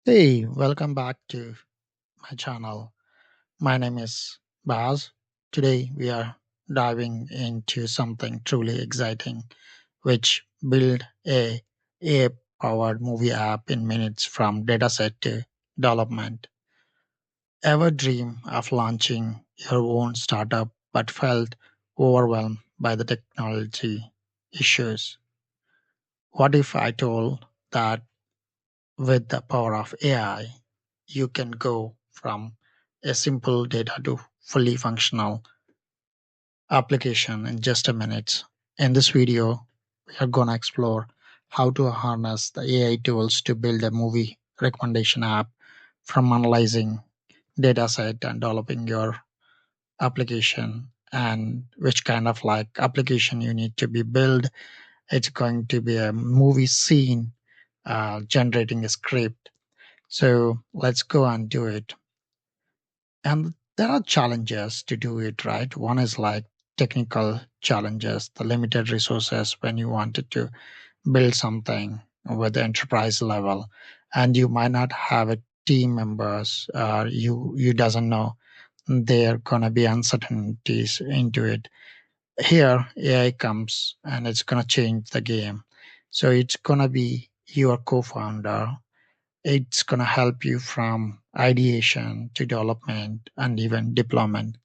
Hey, welcome back to my channel. My name is Baz. Today we are diving into something truly exciting, which build a powered movie app in minutes from dataset to development. Ever dream of launching your own startup but felt overwhelmed by the technology issues? What if I told that with the power of AI, you can go from a simple data to fully functional application in just a minute. In this video, we are going to explore how to harness the AI tools to build a movie recommendation app from analyzing data set and developing your application and which kind of like application you need to be built. It's going to be a movie scene generating a script. So let's go and do it. And there are challenges to do it right. One is like technical challenges, the limited resources when you wanted to build something with the enterprise level, and you might not have a team members. You doesn't know there gonna be uncertainties into it. Here, AI comes and it's gonna change the game. So it's gonna be your co-founder. It's going to help you from ideation to development and even deployment.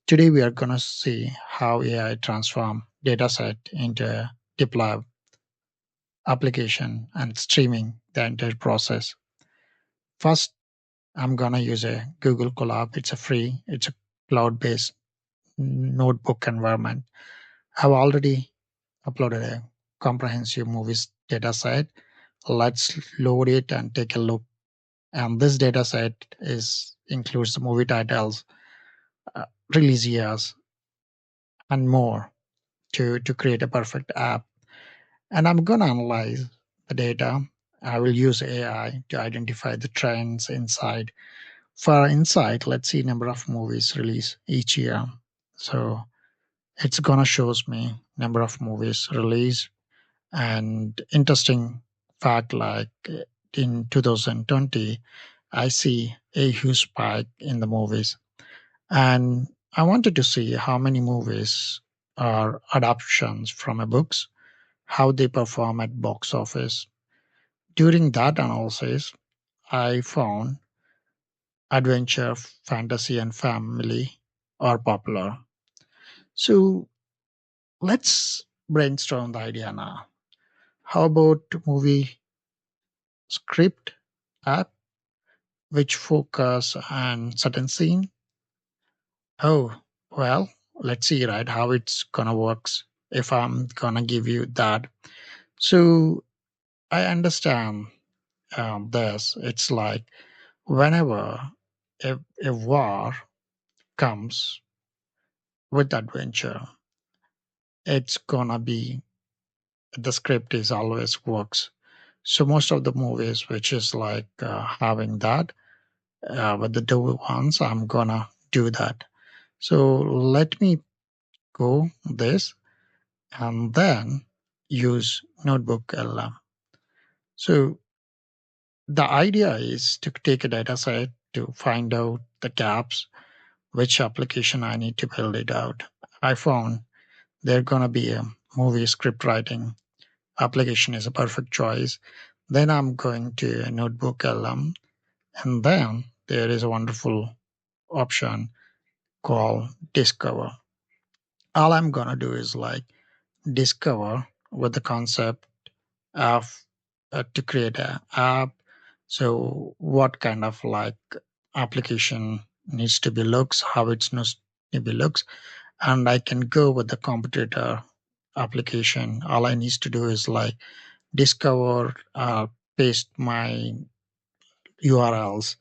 Today, we are going to see how AI transform dataset into a deploy application and streaming the entire process. First, I'm going to use a Google Colab. It's a cloud-based notebook environment. I've already uploaded a comprehensive movies dataset. Let's load it and take a look. And this data set is includes the movie titles, release years, and more to create a perfect app. And I'm going to analyze the data. I will use AI to identify the trends inside. For insight, let's see number of movies released each year. So it's gonna shows me number of movies released and interesting fact like in 2020 I see a huge spike in the movies. And I wanted to see how many movies are adaptations from a books, how they perform at box office. During that analysis, I found adventure, fantasy, and family are popular. So let's brainstorm the idea now. How about movie script app which focus on certain scene? Oh, well, let's see, right, how it's gonna works if I'm gonna give you that. So I understand this. It's like whenever a war comes with adventure, it's gonna be the script is always works. So most of the movies, which is like having that with the two ones, I'm gonna do that. So let me go this and then use Notebook LM. So the idea is to take a data set to find out the gaps, which application I need to build it out. I found there gonna be a movie script writing application is a perfect choice. Then I'm going to a Notebook LM, and then there is a wonderful option called Discover. All I'm gonna do is like discover with the concept of to create a app. So what kind of like application needs to be looks, how it needs to be looks, and I can go with the competitor application. All I need to do is like discover, paste my URLs,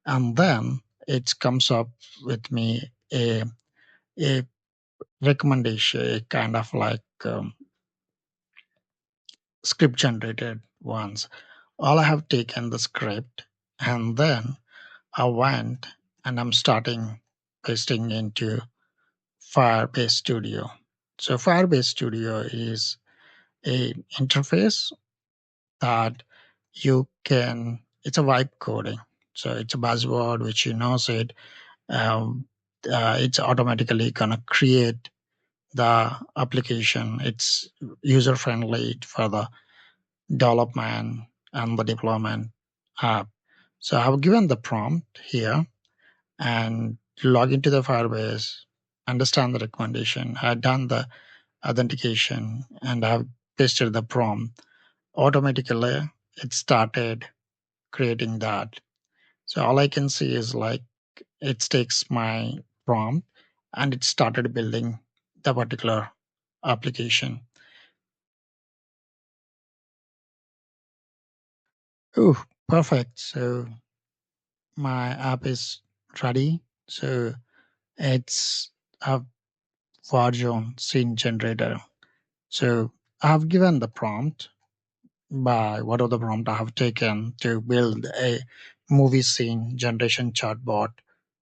and then it comes up with me a recommendation, a kind of like script generated ones. All I have taken the script and then I went and I'm starting pasting into Firebase Studio. So Firebase Studio is a interface that you can it's a vibe coding. So it's a buzzword which you knows it. Um, it's automatically gonna create the application. It's user friendly for the development and the deployment app. So I've given the prompt here and log into the Firebase, understand the recommendation. I've done the authentication and I've pasted the prompt. Automatically, it started creating that. So all I can see is like it takes my prompt and it started building the particular application. Oh, perfect. So my app is ready. So it's a Warzone scene generator. So I've given the prompt by what are the prompt I have taken to build a movie scene generation chatbot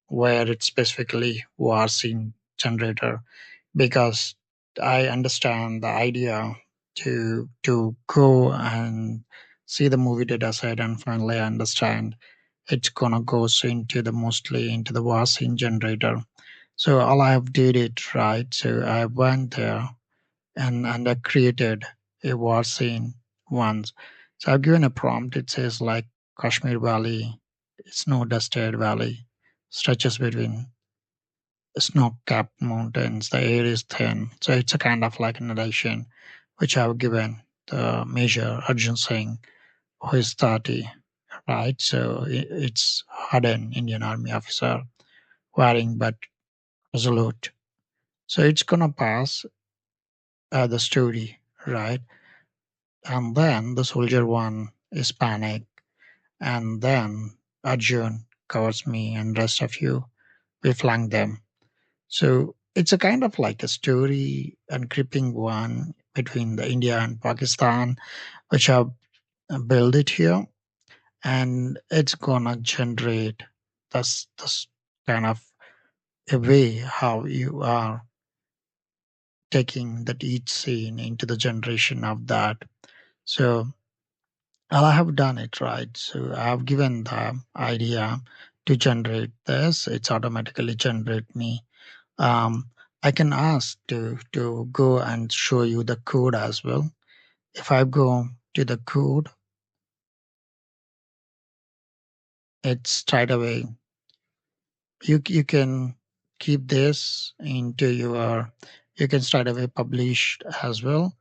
where it's specifically war scene generator because I understand the idea to go and see the movie data set and finally I understand it's gonna goes into the mostly into the war scene generator. So all I have did it right. So I went there and I created a war scene once. So I've given a prompt. It says like Kashmir Valley, snow dusted valley, stretches between snow-capped mountains. The air is thin. So it's a kind of like a narration which I've given the Major Arjun Singh, who is 30, right? So it's hardened Indian Army officer, wearing but resolute. So it's gonna pass the story, right? And then the soldier one is panic, and then Arjun covers me and rest of you, we flank them. So it's a kind of like a story and creeping one between the India and Pakistan, which I've built it here, and it's gonna generate this kind of a way how you are taking that each scene into the generation of that. So I have done it right. So I have given the idea to generate this. It's automatically generate me. Um, I can ask to go and show you the code as well. If I go to the code, it's straight away. You can keep this into your. You can straight away publish as well.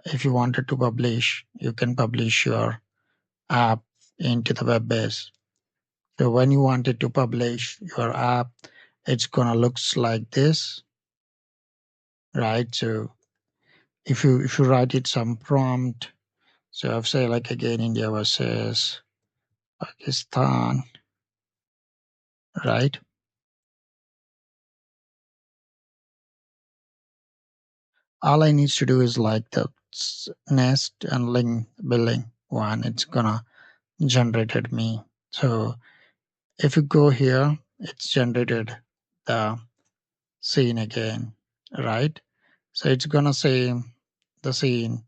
If you wanted to publish, you can publish your app into the web base. So when you wanted to publish your app, it's gonna looks like this, right? So if you write it some prompt, so I've say like again India versus Pakistan, right? All I needs to do is like the nest and link building one. It's gonna generated me. So if you go here, it's generated the scene again, right? So it's gonna say the scene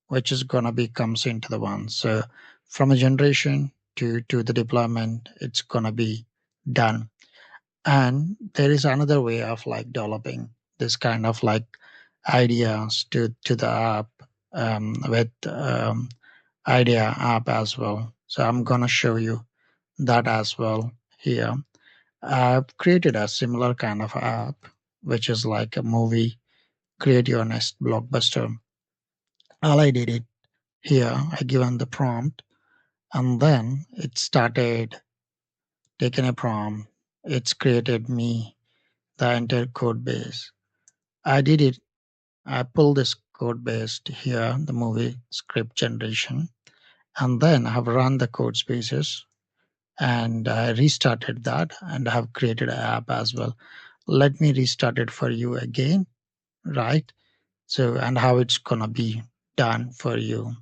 which is gonna be comes into the one. So from a generation to the deployment, it's gonna be done. And there is another way of like developing this kind of like ideas to the app with idea app as well. So I'm gonna show you that as well here. I've created a similar kind of app, which is like a movie, create your next blockbuster. All I did it here, I given the prompt, and then it started taking a prompt. It's created me the entire code base. I did it. I pulled this code base to here, the movie script generation, and then I have run the code spaces and I restarted that and I have created an app as well. Let me restart it for you again, right? So, and how it's gonna be done for you.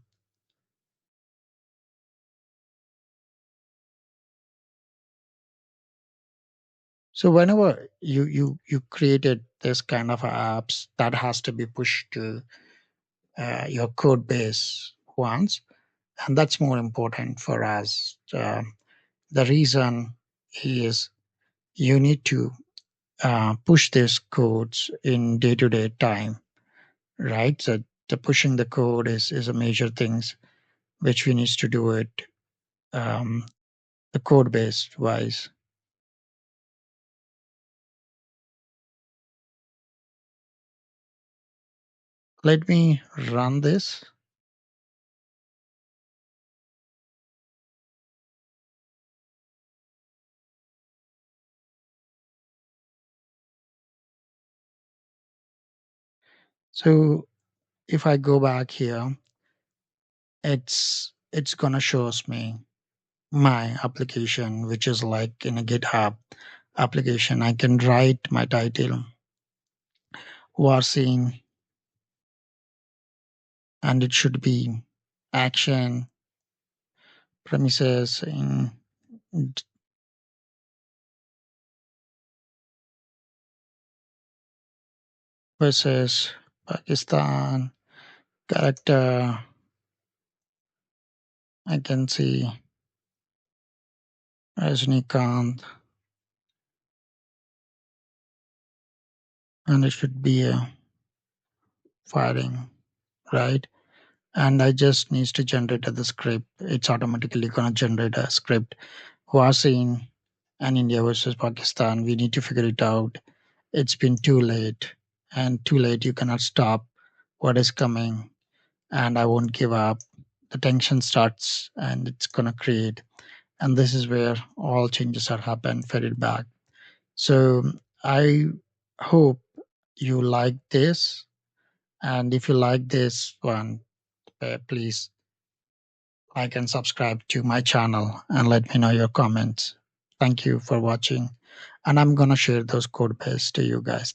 So whenever you created this kind of apps that has to be pushed to your code base once, and that's more important for us. The reason is you need to push these codes in day-to-day time, right? So the pushing the code is a major things which we need to do it, um, the code based wise. Let me run this. So if I go back here, it's gonna shows me my application, which is like in a GitHub application. I can write my title, war scene, and it should be action premises in versus Pakistan character. I can see Rajnikant, and it should be a firing, right? And I just needs to generate the script. It's automatically gonna generate a script. Wasim and India versus Pakistan. We need to figure it out. It's been too late, and too late. You cannot stop what is coming, and I won't give up. The tension starts, and it's gonna create. And this is where all changes are happen. Fed it back. So I hope you like this, and if you like this one, please like and subscribe to my channel and let me know your comments. Thank you for watching. And I'm going to share those code base to you guys.